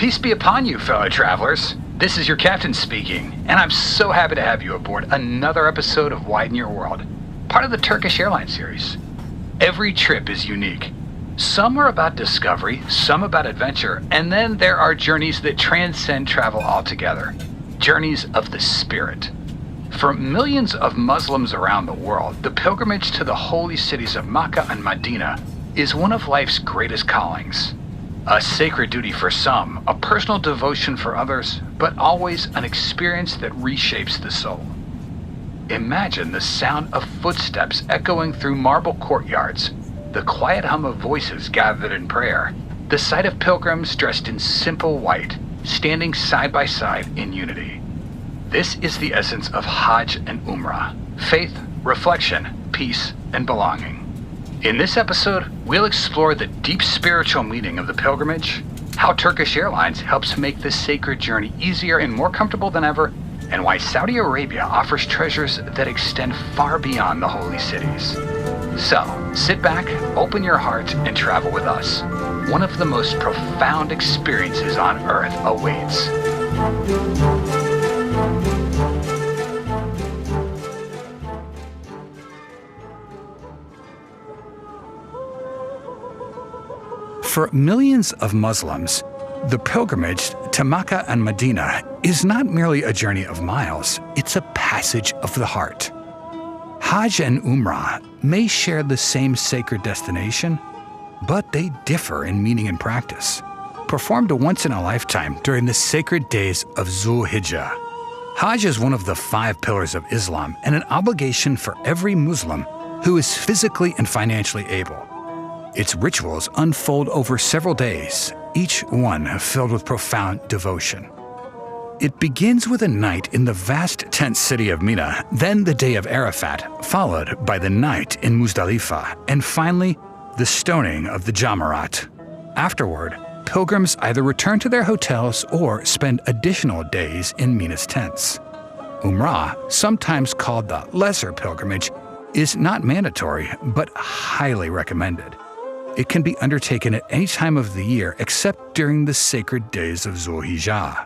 Peace be upon you, fellow travelers. This is your captain speaking, and I'm so happy to have you aboard another episode of Widen Your World, part of the Turkish Airlines series. Every trip is unique. Some are about discovery, some about adventure, and then there are journeys that transcend travel altogether. Journeys of the spirit. For millions of Muslims around the world, the pilgrimage to the holy cities of Mecca and Medina is one of life's greatest callings. A sacred duty for some, a personal devotion for others, but always an experience that reshapes the soul. Imagine the sound of footsteps echoing through marble courtyards, the quiet hum of voices gathered in prayer, the sight of pilgrims dressed in simple white, standing side by side in unity. This is the essence of Hajj and Umrah: faith, reflection, peace, and belonging. In this episode, we'll explore the deep spiritual meaning of the pilgrimage, how Turkish Airlines helps make this sacred journey easier and more comfortable than ever, and why Saudi Arabia offers treasures that extend far beyond the holy cities. So, sit back, open your heart, and travel with us. One of the most profound experiences on earth awaits. For millions of Muslims, the pilgrimage to Mecca and Medina is not merely a journey of miles, it's a passage of the heart. Hajj and Umrah may share the same sacred destination, but they differ in meaning and practice. Performed once in a lifetime during the sacred days of Zul-Hijjah. Hajj is one of the 5 pillars of Islam and an obligation for every Muslim who is physically and financially able. Its rituals unfold over several days, each one filled with profound devotion. It begins with a night in the vast tent city of Mina, then the day of Arafat, followed by the night in Muzdalifah, and finally, the stoning of the Jamarat. Afterward, pilgrims either return to their hotels or spend additional days in Mina's tents. Umrah, sometimes called the lesser pilgrimage, is not mandatory but highly recommended. It can be undertaken at any time of the year except during the sacred days of Zul-Hijjah.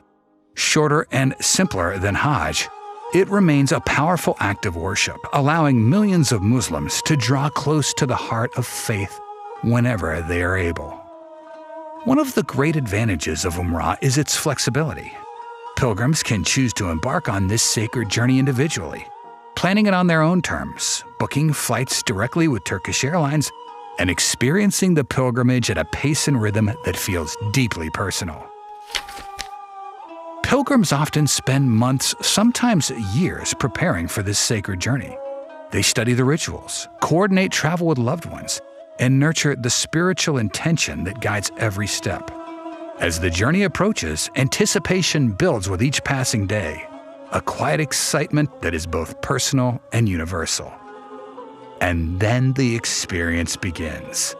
Shorter and simpler than Hajj, it remains a powerful act of worship, allowing millions of Muslims to draw close to the heart of faith whenever they are able. One of the great advantages of Umrah is its flexibility. Pilgrims can choose to embark on this sacred journey individually, planning it on their own terms, booking flights directly with Turkish Airlines, and experiencing the pilgrimage at a pace and rhythm that feels deeply personal. Pilgrims often spend months, sometimes years, preparing for this sacred journey. They study the rituals, coordinate travel with loved ones, and nurture the spiritual intention that guides every step. As the journey approaches, anticipation builds with each passing day, a quiet excitement that is both personal and universal. And then the experience begins.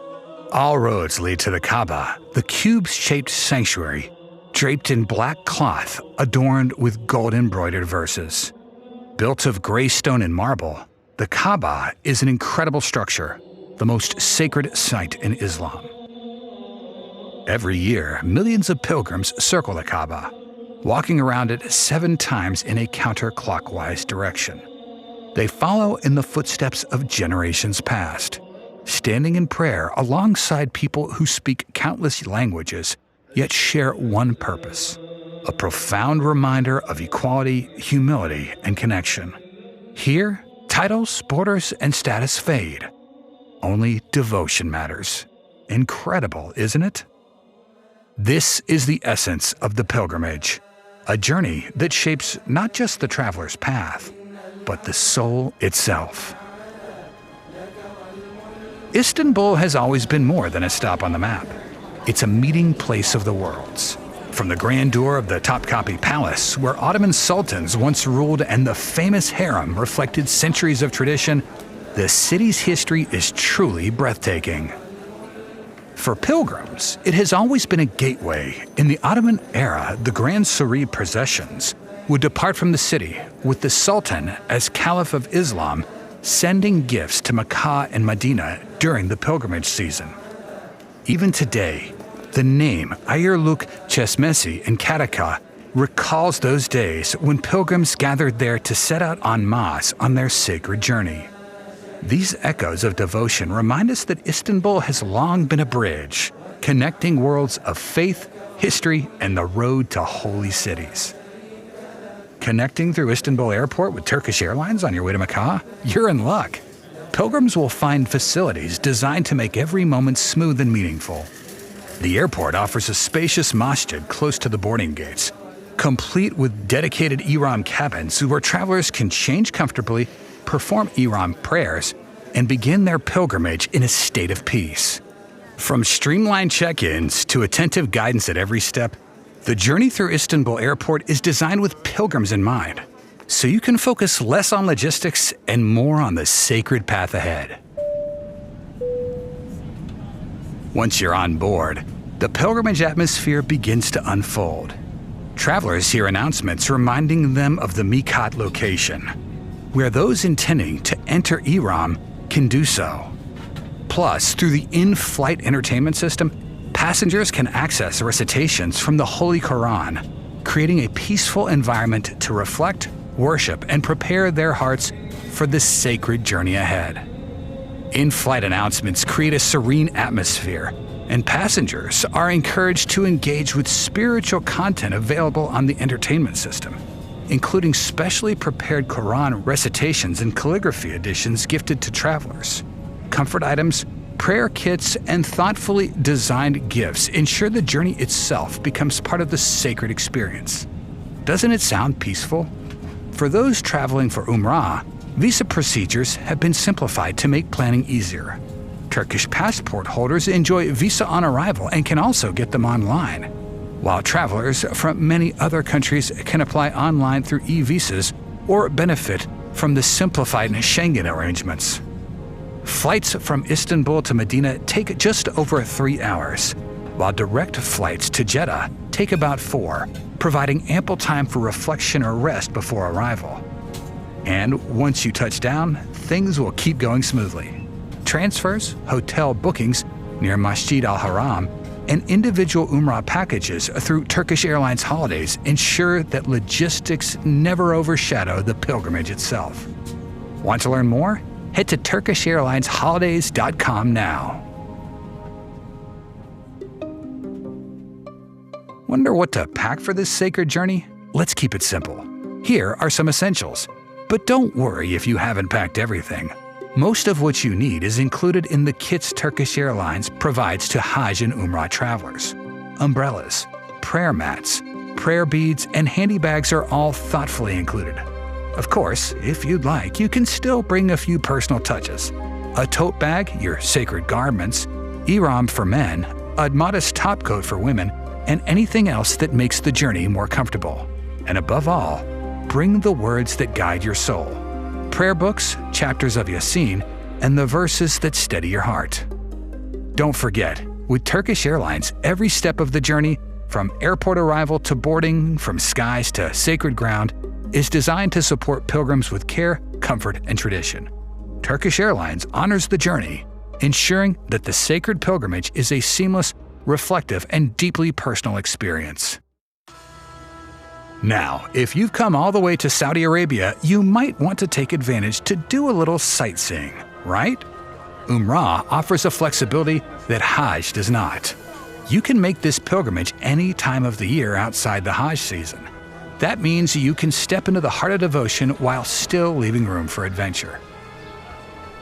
All roads lead to the Kaaba, the cube-shaped sanctuary, draped in black cloth adorned with gold-embroidered verses. Built of gray stone and marble, the Kaaba is an incredible structure, the most sacred site in Islam. Every year, millions of pilgrims circle the Kaaba, walking around it 7 times in a counterclockwise direction. They follow in the footsteps of generations past, standing in prayer alongside people who speak countless languages, yet share one purpose: a profound reminder of equality, humility, and connection. Here, titles, borders, and status fade. Only devotion matters. Incredible, isn't it? This is the essence of the pilgrimage, a journey that shapes not just the traveler's path, but the soul itself. Istanbul has always been more than a stop on the map. It's a meeting place of the worlds. From the grandeur of the Topkapi Palace, where Ottoman sultans once ruled and the famous harem reflected centuries of tradition, the city's history is truly breathtaking. For pilgrims, it has always been a gateway. In the Ottoman era, the Grand Serene processions would depart from the city, with the Sultan, as Caliph of Islam, sending gifts to Mecca and Medina during the pilgrimage season. Even today, The name Ayerluk Çeşmesi in Kadıköy recalls those days when pilgrims gathered there to set out en masse on their sacred journey. These echoes of devotion remind us that Istanbul has long been a bridge, connecting worlds of faith, history, and the road to holy cities. Connecting through Istanbul Airport with Turkish Airlines on your way to Mecca? You're in luck. Pilgrims will find facilities designed to make every moment smooth and meaningful. The airport offers a spacious masjid close to the boarding gates, complete with dedicated ihram cabins where travelers can change comfortably, perform ihram prayers, and begin their pilgrimage in a state of peace. From streamlined check-ins to attentive guidance at every step, the journey through Istanbul Airport is designed with pilgrims in mind, so you can focus less on logistics and more on the sacred path ahead. Once you're on board, the pilgrimage atmosphere begins to unfold. Travelers hear announcements reminding them of the Miqat location, where those intending to enter Ihram can do so. Plus, through the in-flight entertainment system, passengers can access recitations from the Holy Quran, creating a peaceful environment to reflect, worship, and prepare their hearts for the sacred journey ahead. In-flight announcements create a serene atmosphere, and passengers are encouraged to engage with spiritual content available on the entertainment system, including specially prepared Quran recitations and calligraphy editions gifted to travelers. Comfort items, prayer kits, and thoughtfully designed gifts ensure the journey itself becomes part of the sacred experience. Doesn't it sound peaceful? For those traveling for Umrah, visa procedures have been simplified to make planning easier. Turkish passport holders enjoy visa on arrival and can also get them online, while travelers from many other countries can apply online through e-visas or benefit from the simplified Schengen arrangements. Flights from Istanbul to Medina take just over 3 hours, while direct flights to Jeddah take about 4, providing ample time for reflection or rest before arrival. And once you touch down, things will keep going smoothly. Transfers, hotel bookings near Masjid al-Haram, and individual Umrah packages through Turkish Airlines holidays ensure that logistics never overshadow the pilgrimage itself. Want to learn more? Head to TurkishAirlinesHolidays.com now. Wonder what to pack for this sacred journey? Let's keep it simple. Here are some essentials. But don't worry if you haven't packed everything. Most of what you need is included in the kits Turkish Airlines provides to Hajj and Umrah travelers. Umbrellas, prayer mats, prayer beads, and handy bags are all thoughtfully included. Of course, if you'd like, you can still bring a few personal touches. A tote bag, your sacred garments, ihram for men, a modest topcoat for women, and anything else that makes the journey more comfortable. And above all, bring the words that guide your soul. Prayer books, chapters of Yasin, and the verses that steady your heart. Don't forget, with Turkish Airlines, every step of the journey, from airport arrival to boarding, from skies to sacred ground, is designed to support pilgrims with care, comfort, and tradition. Turkish Airlines honors the journey, ensuring that the sacred pilgrimage is a seamless, reflective, and deeply personal experience. Now, if you've come all the way to Saudi Arabia, you might want to take advantage to do a little sightseeing, right? Umrah offers a flexibility that Hajj does not. You can make this pilgrimage any time of the year outside the Hajj season. That means you can step into the heart of devotion while still leaving room for adventure.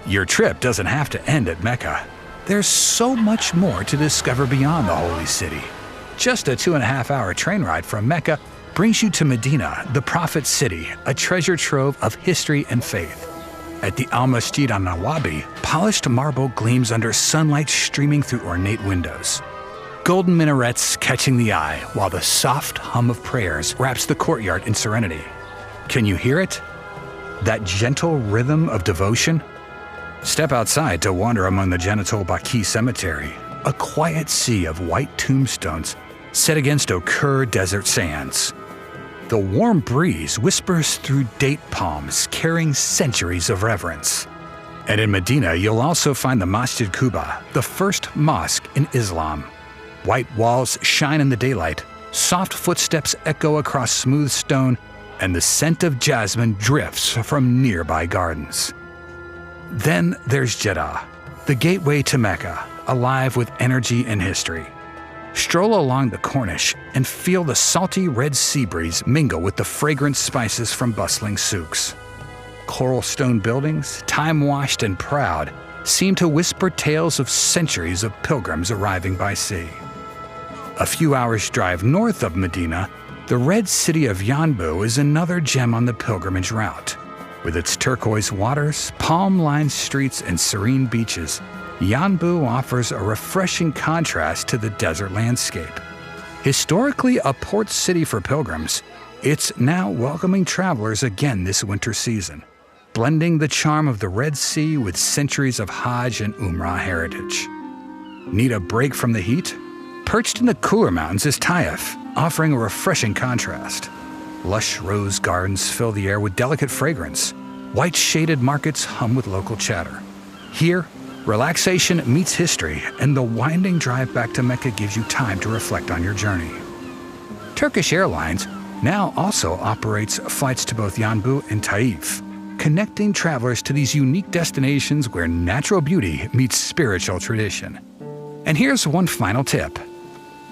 Your trip doesn't have to end at Mecca. There's so much more to discover beyond the holy city. Just a 2.5-hour train ride from Mecca brings you to Medina, the Prophet's city, a treasure trove of history and faith. At the Al-Masjid an-Nabawi, polished marble gleams under sunlight streaming through ornate windows. Golden minarets catching the eye, while the soft hum of prayers wraps the courtyard in serenity. Can you hear it? That gentle rhythm of devotion? Step outside to wander among the Jannat al-Baqi cemetery, a quiet sea of white tombstones set against ochre desert sands. The warm breeze whispers through date palms carrying centuries of reverence. And in Medina, you'll also find the Masjid Quba, the first mosque in Islam. White walls shine in the daylight, soft footsteps echo across smooth stone, and the scent of jasmine drifts from nearby gardens. Then there's Jeddah, the gateway to Mecca, alive with energy and history. Stroll along the Corniche and feel the salty Red Sea breeze mingle with the fragrant spices from bustling souks. Coral stone buildings, time-washed and proud, seem to whisper tales of centuries of pilgrims arriving by sea. A few hours' drive north of Medina, the red city of Yanbu is another gem on the pilgrimage route. With its turquoise waters, palm-lined streets, and serene beaches, Yanbu offers a refreshing contrast to the desert landscape. Historically a port city for pilgrims, it's now welcoming travelers again this winter season, blending the charm of the Red Sea with centuries of Hajj and Umrah heritage. Need a break from the heat? Perched in the cooler mountains is Taif, offering a refreshing contrast. Lush rose gardens fill the air with delicate fragrance. White shaded markets hum with local chatter. Here, relaxation meets history, and the winding drive back to Mecca gives you time to reflect on your journey. Turkish Airlines now also operates flights to both Yanbu and Taif, connecting travelers to these unique destinations where natural beauty meets spiritual tradition. And here's one final tip.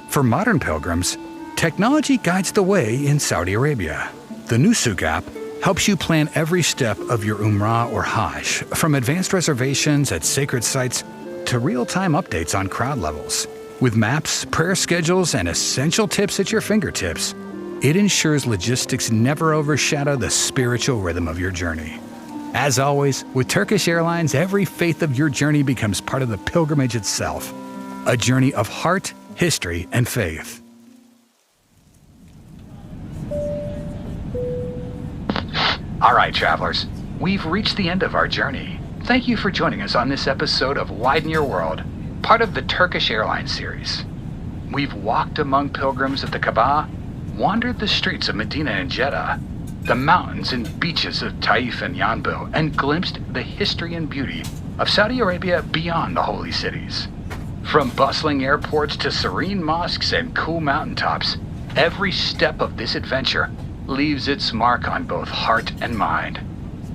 For modern pilgrims, technology guides the way in Saudi Arabia. The Nusuk app helps you plan every step of your Umrah or Hajj, from advanced reservations at sacred sites to real-time updates on crowd levels. With maps, prayer schedules, and essential tips at your fingertips, it ensures logistics never overshadow the spiritual rhythm of your journey. As always, with Turkish Airlines, every faith of your journey becomes part of the pilgrimage itself, a journey of heart, history, and faith. All right, travelers, we've reached the end of our journey. Thank you for joining us on this episode of Widen Your World, part of the Turkish Airlines series. We've walked among pilgrims at the Kaaba, wandered the streets of Medina and Jeddah, the mountains and beaches of Taif and Yanbu, and glimpsed the history and beauty of Saudi Arabia beyond the holy cities. From bustling airports to serene mosques and cool mountaintops, every step of this adventure leaves its mark on both heart and mind.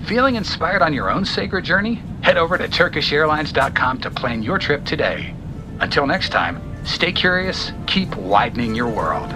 Feeling inspired on your own sacred journey? Head over to TurkishAirlines.com to plan your trip today. Until next time, stay curious, keep widening your world.